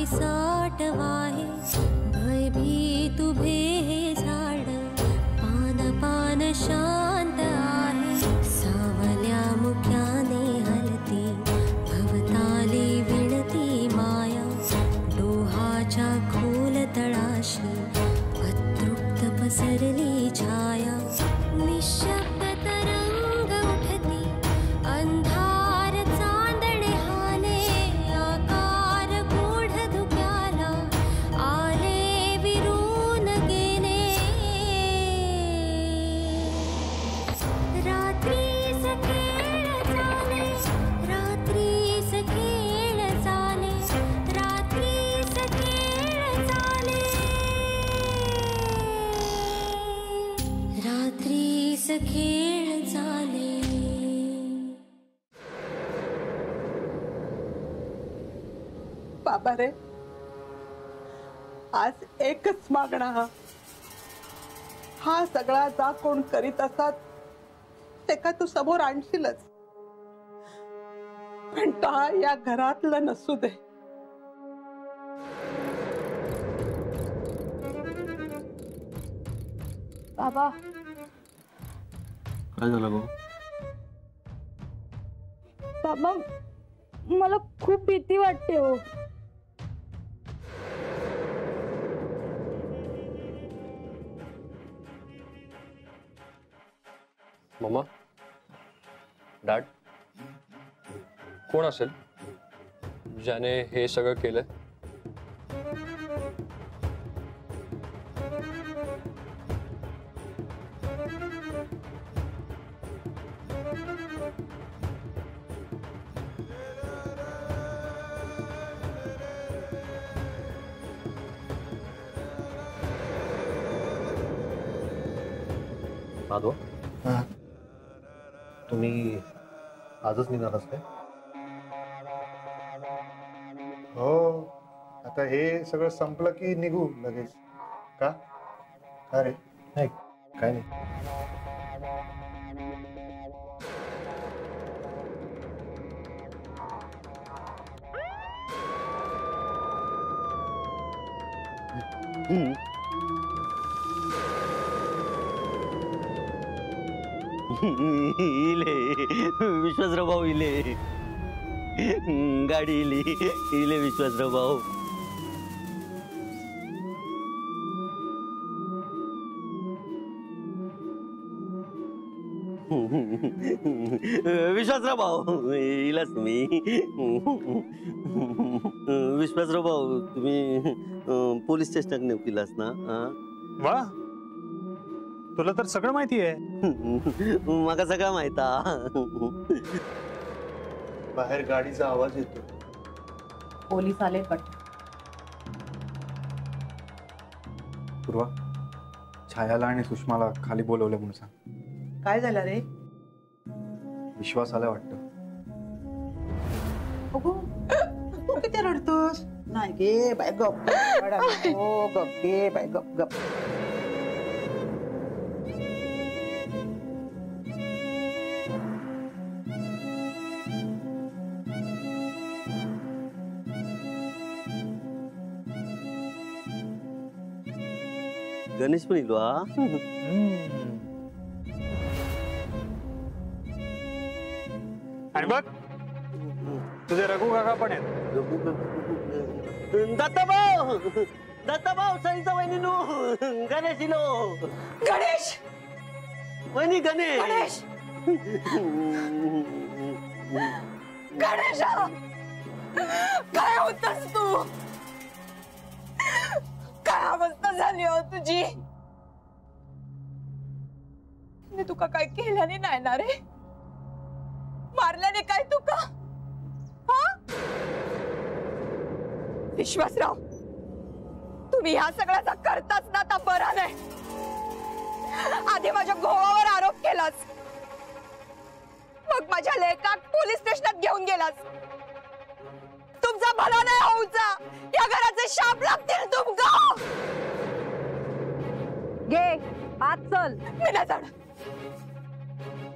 पिसाट वाहे भयभीत उभे हे झाड पान पान शांत आहे सावल्या मुख्याने हलती भवताली विणती माया डोहाच्या खोल तळाशी अतृप्त पसरली छाया निशब्द तरंग उठती अंधार चांदणे हाले आकार गूढ धुक्याला आले विरून गेले रात्रीस खेळ चाले रात्रीस खेळ चाले रात्रीस खेळ चाले रात्रीस खेळ चाले बाबा रे आज एकच मागणा हा सगळा जा कोण करीत असतात ते का तू समोर आणशीलच पण तो या घरातलं नसू दे बाबा काय झालं गो? बाबा मला खूप भीती वाटते हो मम्मा डॅड कोण असेल ज्याने हे सगळं केलं? माधव तुम्ही आजच निघालास काय? हो आता हे सगळं संपलं की निघू लगेच का? अरे नाही काय नाही इले विश्वासराव भाऊ इले गाडी इली इले विश्वासराव भाऊ विश्वासराव भाऊ इलाच तुम्ही विश्वासराव भाऊ तुम्ही पोलीस स्टेशनात नेमकीलास ना? वा तुला तर सगळं माहिती आहे. मला सगळं माहिता. बाहेर गाडीचा आवाज येतो. पोलीस आले पण पूर्वा छायाला आणि सुषमाला खाली बोलवलं म्हणून सांग. काय झालं रे? विश्वास आला वाटतं. तू किती रडतोस? नाही गे बाय गप हो गप गे बाय गप गप. गणेश पण इलो हा. आणि बघ तुझे रघु काका पण आहेत. दत्ताभाऊ दत्ताभाऊ सईचा वहिनीनो गणेश इलो. गणेश वहिनी गणेश गणेश गणेश काय होतस तू? काय अवस्था झाली हो तुझी? मी तुका काय केल्याने नाही ना रे? मारल्याने काय तुका? विश्वासराव तुम्ही ह्या सगळ्याचा करताच ना आता बरा नाही. आधी माझ्या गोवावर आरोप केलास मग माझ्या लेकाक पोलीस स्टेशनात घेऊन गेलास. तुमचा भला नाही होऊचा. या घराचे शाप लागतील तुमका. गे आत चल. मी नाही जाणार.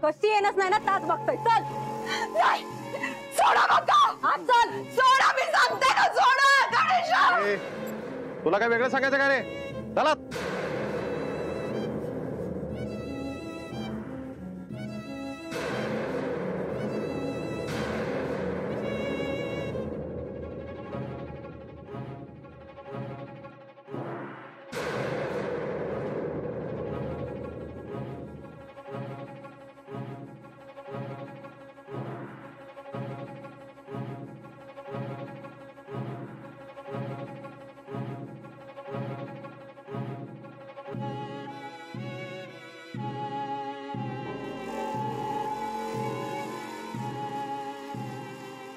कशी येणच नाही ना तास बघतोय. चल नाही सोडा बघा, चल सोडा, मी सांगते ना सोडा. गणेशा, तुला काय वेगळं सांगायचं का रे? चला.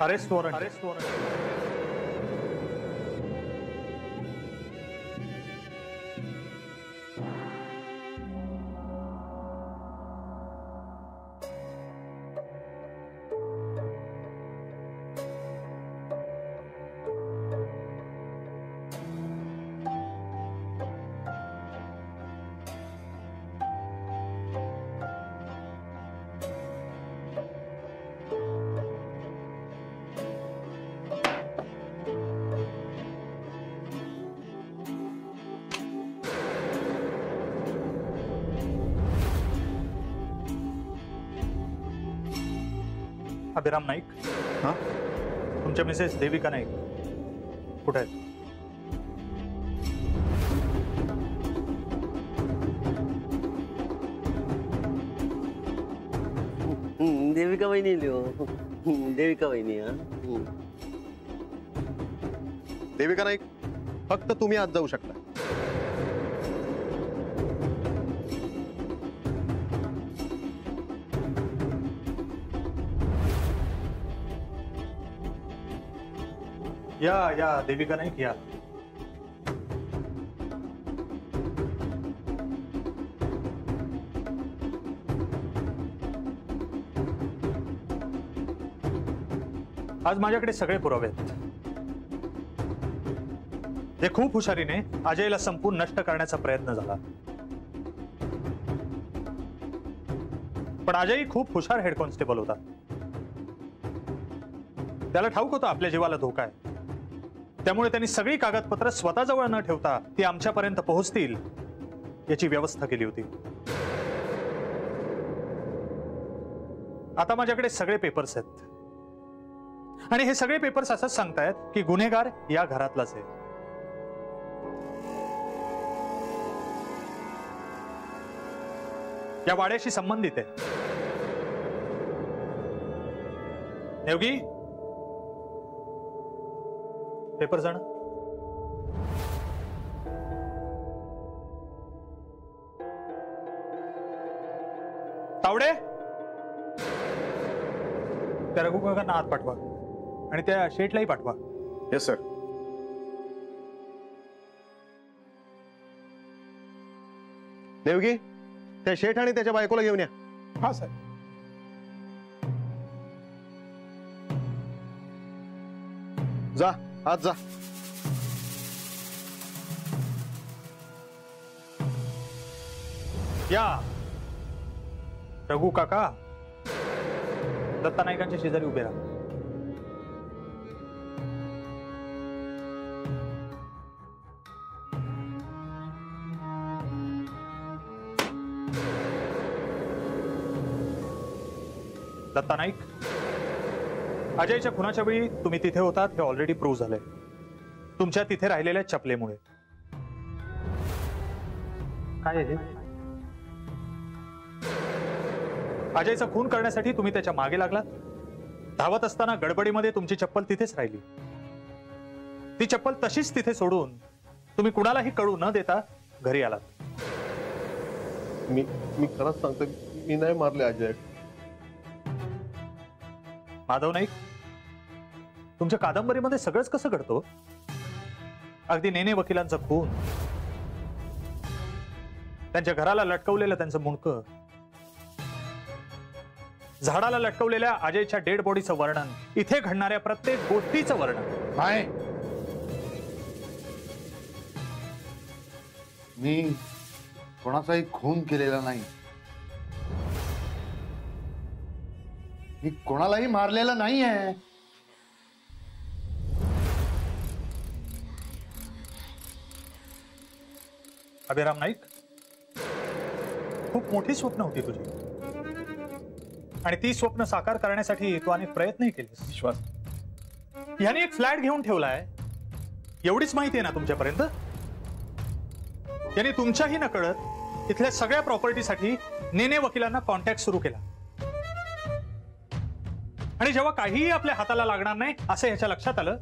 Arrest warrant. Arrest warrant. Abhiram Naik. हां तुमच्या मिसेस देविका नाईक कुठे आहेत? देविका वहिनी लिहो. देविका वहिनी. देविका नाईक, फक्त तुम्ही आज जाऊ शकता. या देविका नाईक या. आज माझ्याकडे सगळे पुरावे आहेत. जे खूप हुशारीने अजयला संपून नष्ट करण्याचा प्रयत्न झाला. पण अजय खूप हुशार हेड कॉन्स्टेबल होता. त्याला ठाऊक होतं आपल्या जीवाला धोका आहे. त्यामुळे त्यांनी सगळी कागदपत्र स्वतःजवळ न ठेवता ती आमच्यापर्यंत पोहोचतील याची व्यवस्था केली होती. आता माझ्याकडे सगळे पेपर्स आहेत आणि हे सगळे पेपर्स असंच सांगतायत की गुन्हेगार या घरातलाच आहे. या वाड्याशी संबंधित आहे. नेवगी, पेपर जण. तावडे, त्या रघु काकांना आत पाठवा आणि त्या शेठलाही पाठवा. Yes sir. देवगी, त्या शेठ आणि त्याच्या बायकोला घेऊन या. हा सर. जा, आज जा. या रघु काका दत्ता नाईकांच्या शेजारी उभे राहा. दत्ता नाईक, अजयच्या खुनाच्या वेळी तुम्ही तिथे होतात हे ऑलरेडी प्रूव्ह झालंय. तुमच्या तिथे राहिलेल्या चपलेमुळे. काय आहे? अजयचा खून करण्यासाठी तुम्ही त्याच्या मागे लागलात. धावत असताना गडबडीमध्ये तुमची चप्पल तिथेच राहिली. ती चप्पल तशीच तिथे सोडून तुम्ही कुणालाही कळू न देता घरी आलात. मी खरंच सांगतो, मी नाही मारले अजय. माधव नाईक, तुमच्या कादंबरीमध्ये सगळंच कसं घडतं? अगदी नेने वकिलांचा खून, त्यांच्या घराला लटकवलेलं त्यांचं मुंडकं, झाडाला लटकवलेल्या अजयच्या डेड बॉडीचं वर्णन, इथे घडणाऱ्या प्रत्येक गोष्टीचं वर्णन. नाही, मी कोणाचाही खून केलेला नाही. मी कोणालाही मारलेलं नाहीये. अभिराम नाईक, खूप मोठी स्वप्न होती तुझी आणि ती स्वप्न साकार करण्यासाठी तू अनेक प्रयत्नही केलेस. विश्वास, याने एक फ्लॅट घेऊन ठेवलाय एवढीच माहिती आहे ना तुमच्यापर्यंत? याने तुमच्याही नकळत इथल्या सगळ्या प्रॉपर्टीसाठी नेने वकिलांना कॉन्टॅक्ट सुरू केला आणि जेव्हा काहीही आपल्या हाताला लागणार नाही असं ह्याच्या लक्षात आलं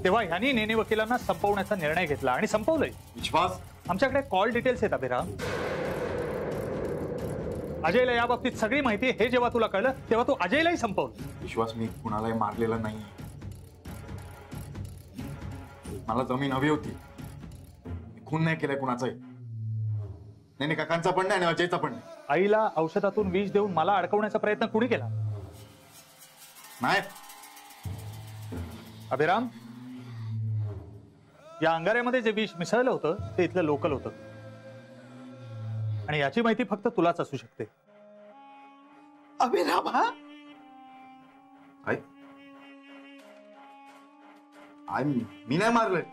तेव्हा ह्यांनी नेने वकिलांना संपवण्याचा निर्णय घेतला आणि संपवलंय. विश्वास, आमच्याकडे कॉल डिटेल्स आहेत अभिराम. अजयला या बाबतीत सगळी माहिती हे जेव्हा तुला कळलं तेव्हा तू अजयलाही संपवलं. विश्वास, मी कुणालाही मारलेला नाही. मला जमीन हवी होती. मी खून नाही केलाय कुणाचाही. नाही काकांचा पण नाही आणि अजयचा पण नाही. आईला औषधातून विष देऊन मला अडकवण्याचा प्रयत्न कुणी केला? नाही. अभिराम, या अंगाऱ्यामध्ये जे विष मिसळलं होतं ते इथलं लोकल होतं आणि याची माहिती फक्त तुलाच असू शकते. अभिराम, हा आई, आई मी नाही मारलंय.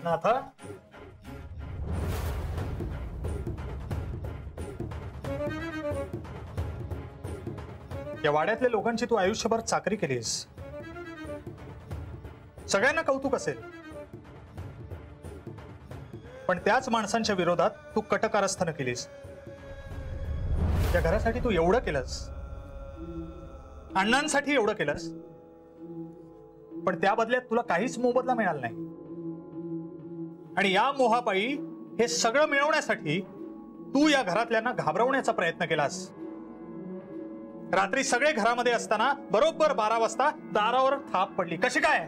नाथा, या वाड्यातल्या लोकांची तू आयुष्यभर चाकरी केलीस. सगळ्यांना कौतुक असेल, पण त्याच माणसांच्या विरोधात तू कटकारस्थानं केलीस. या घरासाठी तू एवढं केलंस, अण्णांसाठी एवढं केलंस, पण त्या बदल्यात तुला काहीच मोबदला मिळाला नाही. आणि या मोहापायी हे सगळं मिळवण्यासाठी तू या घरातल्यांना घाबरवण्याचा प्रयत्न केलास. रात्री सगळे घरामध्ये असताना बरोबर 12 वाजता दारावर थाप पडली. कशी काय?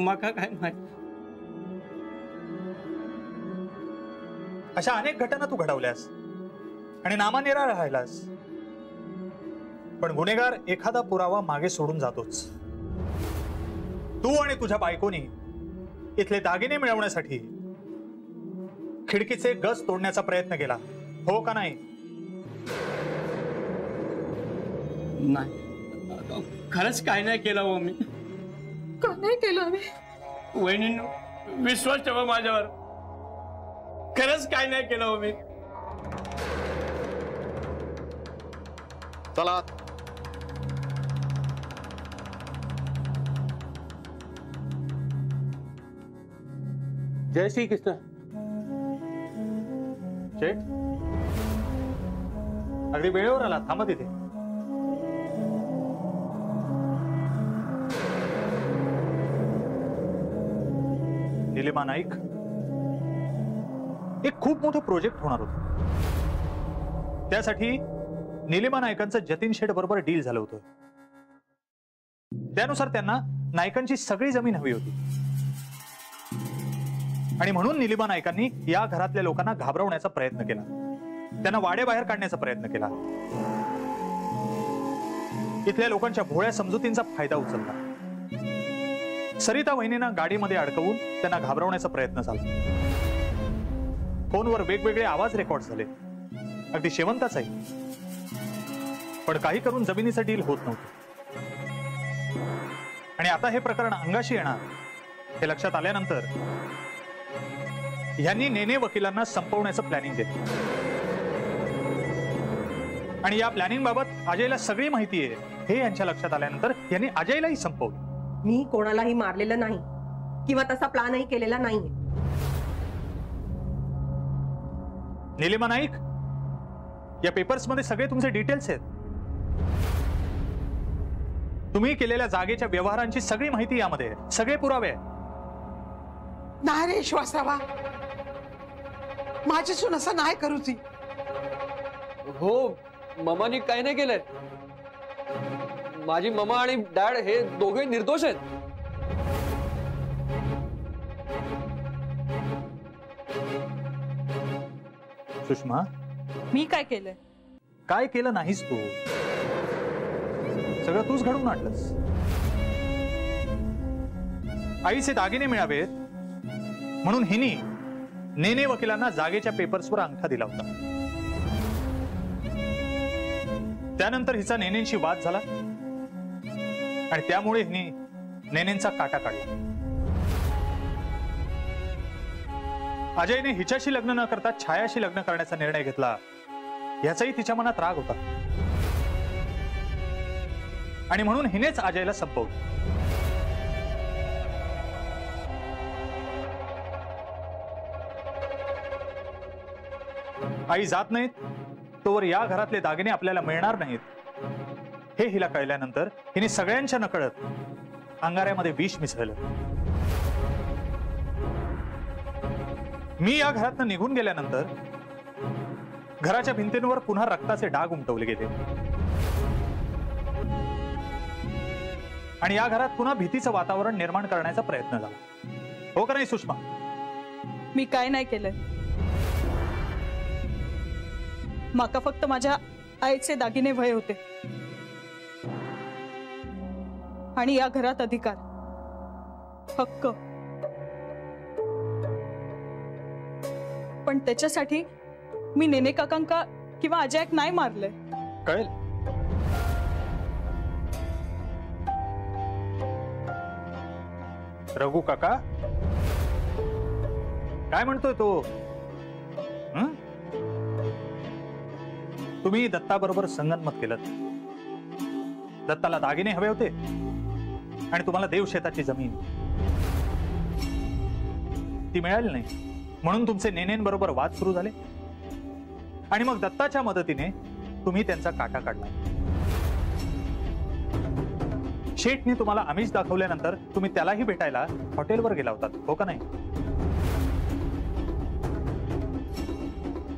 मका काय माहित. अशा अनेक घटना तू घडवल्यास आणि नामानिरा राहिलास, पण गुन्हेगार एखादा पुरावा मागे सोडून जातोच. तू आणि तुझ्या बायकोनी इथले दागिने मिळवण्यासाठी खिडकीचे गज तोडण्याचा प्रयत्न केला, हो का नाही? नाही, खरंच काय नाही केलं हो मी. का नाही केलं आम्ही? वहिनींनो, विश्वास ठेवा माझ्यावर. खरंच काय नाही केलं हो मी. चला. जय श्री कृष्ण. शेठ, अगदी वेळेवर आला. थांबा तिथे. निलिमा नाईक, एक खूप मोठं प्रोजेक्ट होणार होतं. त्यासाठी निलिमा नायकांचं जतीन शेठ बरोबर डील झालं होतं. त्यानुसार त्यांना नायकांची सगळी जमीन हवी होती आणि म्हणून निलिमा नायकांनी या घरातल्या लोकांना घाबरवण्याचा प्रयत्न केला, त्यांना वाड्याबाहेर काढण्याचा प्रयत्न केला, इथल्या लोकांच्या भोळ्या समजुतींचा फायदा उचलला. सरिता वहिनींना गाडीमध्ये अडकवून त्यांना घाबरवण्याचा प्रयत्न झाला. फोनवर वेगवेगळे आवाज रेकॉर्ड झाले, अगदी शेवंताचाही. पण काही करून जमिनीचं डील होत नव्हतं. आणि आता हे प्रकरण अंगाशी येणार हे लक्षात आल्यानंतर यांनी नेने वकिलांना संपवण्याचं प्लॅनिंग केलं. आणि या प्लॅनिंग बाबत अजयला सगळी माहिती आहे हे यांच्या लक्षात आल्यानंतर यांनी अजयलाही संपवलं. मी कोणालाही मारलेलं नाही किंवा तसा प्लॅनही केलेला नाहीये. निलिमा नाईक, या पेपर्स मध्ये सगळे तुमचे डिटेल्स आहेत. तुम्ही केलेल्या जागेच्या व्यवहारांची सगळी माहिती यामध्ये आहे, सगळे पुरावे आहेत. नाही रे विश्वासरावा, माझी सून असं नाही करू ती. हो, ममानी काही नाही केलंय. माझी ममा आणि डॅड हे दोघे निर्दोष आहेत. सुषमा, मी काय केलंय? काय केलं नाहीस तू, सगळं तूच घडवून आणलंस. आईचे दागिने मिळावेत म्हणून हिनी नेने वकिलांना जागेच्या पेपर्सवर अंगठा दिला होता. त्यानंतर हिचा नेनेंशी वाद झाला आणि त्यामुळे हिने नेनेंचा काटा काढला. अजयने हिच्याशी लग्न न करता छायाशी लग्न करण्याचा निर्णय घेतला याचाही तिच्या मनात राग होता आणि म्हणून हिनेच अजयला संपवलं. आई जात नाहीत तोवर या घरातले दागिने आपल्याला मिळणार नाहीत हे हिला कळल्यानंतर हिने सगळ्यांच्या नकळत अंगाऱ्यामध्ये विष मिसळलं. मी या घरातनं निघून गेल्यानंतर घराच्या भिंतींवर पुन्हा रक्ताचे डाग उमटवले गेले आणि या घरात पुन्हा भीतीचं वातावरण निर्माण करण्याचा प्रयत्न झाला. हो का नाही सुषमा? मी काय नाही केलंय. माका फक्त माझ्या आईचे दागिने भय होते आणि या घरात अधिकार, हक्क. पण त्याच्यासाठी मी नेने काकांका किंवा अजयक नाही मारले. कळेल. रघु काका काय म्हणतोय तो? तुम्ही दत्ताबरोबर संगनमत केलं. दत्ताला दागिने हवे होते आणि तुम्हाला देव शेताची जमीन ती मिळाली नाही म्हणून तुमचे नेनेंबरोबर वाद सुरू झाले आणि मग दत्ताच्या मदतीने तुम्ही त्यांचा काटा काढला. शेठने तुम्हाला आमिष दाखवल्यानंतर तुम्ही त्यालाही भेटायला हॉटेलवर गेला होता. हो का नाही?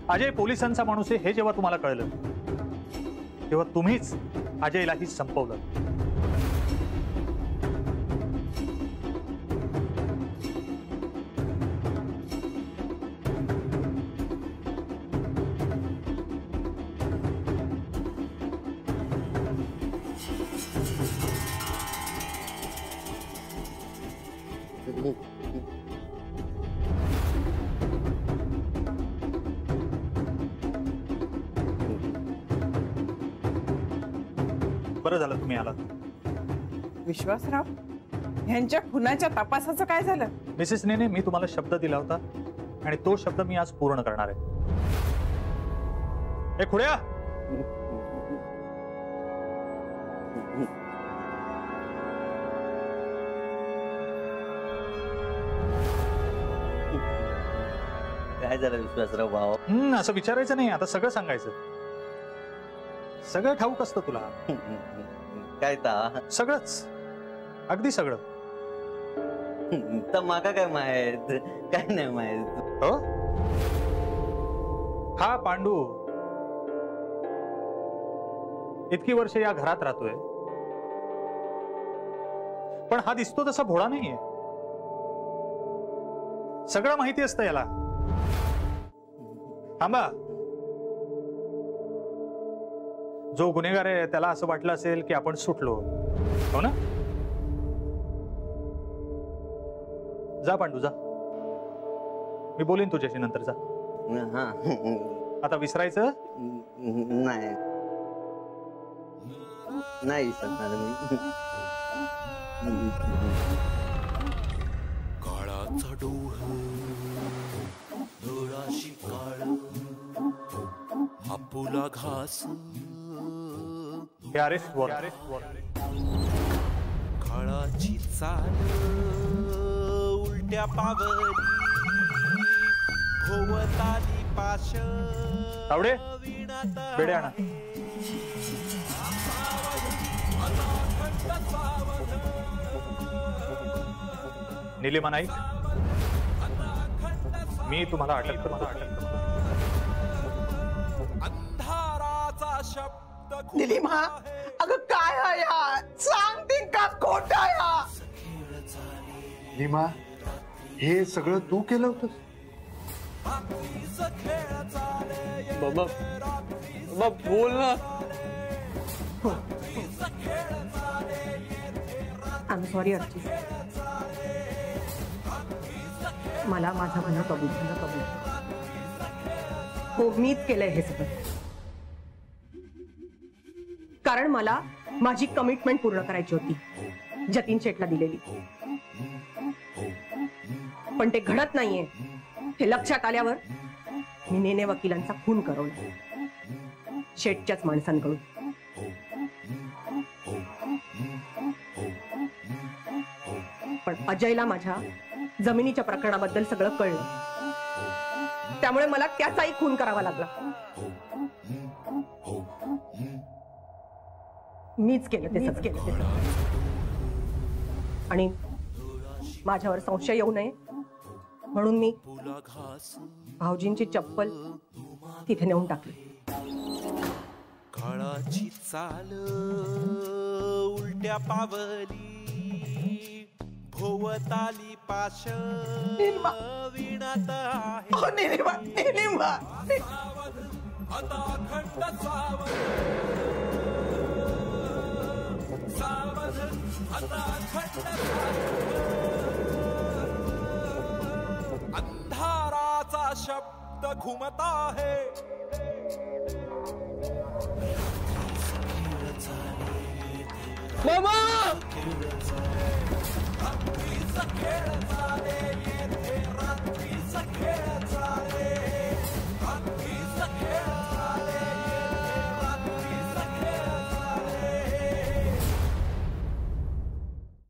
अजय पोलिसांचा माणूस आहे हे जेव्हा तुम्हाला कळलं तेव्हा तुम्हीच अजयलाही संपवलं. बरं झालं तुम्ही आलात. विश्वासराव, ह्यांच्या खुनाच्या तपासाचं काय झालं? मिसेस नेने, मी तुम्हाला शब्द दिला होता आणि तो शब्द मी आज पूर्ण करणार आहे. ए खुड्या, काय झालं विश्वासराव भाऊ? असं विचारायचं नाही, आता सगळं सांगायचं. सगळं ठाऊक असतं तुला. काय ता? सगळंच, अगदी सगळं. तर माका काय माहित? काय नाही माहित. हो, हा पांडू इतकी वर्ष या घरात राहतोय पण हा दिसतो तसा भोळा नाहीये. सगळं माहिती असतं याला. थांबा, जो गुन्हेगार आहे त्याला असं वाटलं असेल की आपण सुटलो. हो ना? जा पांडू जा, मी बोलीन तुझ्याशी नंतर. जा. आता विसरायचं नाही. नाही विसरणार मी. काळाचा डोह डोळाशी काळ आपुला घास काळाची चाल उलट्या पावली भोवताली पाश. तावडे, बेड्या आणा. निलिमा नाईक, मी तुम्हाला अटक करतो. अंधाराचा शब्द. निलिमा, अगं काय आहे? सांगते का खोट आहे? निलिमा, हे सगळं तू केलं होतंस? बाबा, बाबा बोल ना. I am sorry Archi. मला माझा गुन्हा कबूल झाला. हो, मीच केलंय हे सगळं. कारण मला माझी कमिटमेंट पूर्ण करायची होती जतीन शेठला दिलेली, पण ते घडत नाहीये हे लक्षात आल्यावर मी नेने वकिलांचा खून करवला शेठच्याच माणसांकडून. पण अजयला माझ्या जमिनीच्या प्रकरणाबद्दल सगळं कळलं, त्यामुळे मला त्याचाही खून करावा लागला. मीच केलं ते सगळं. आणि माझ्यावर संशय येऊ नये म्हणून मी भाऊजींची चप्पल तिथे नेऊन टाकली. काळाची चाल उलट्या पावली भोवताली पाश विणात आहे आता अखंड सावध सावध आता अखंड अंधाराचा शब्द घुमत आहे. मामा खेळ झाले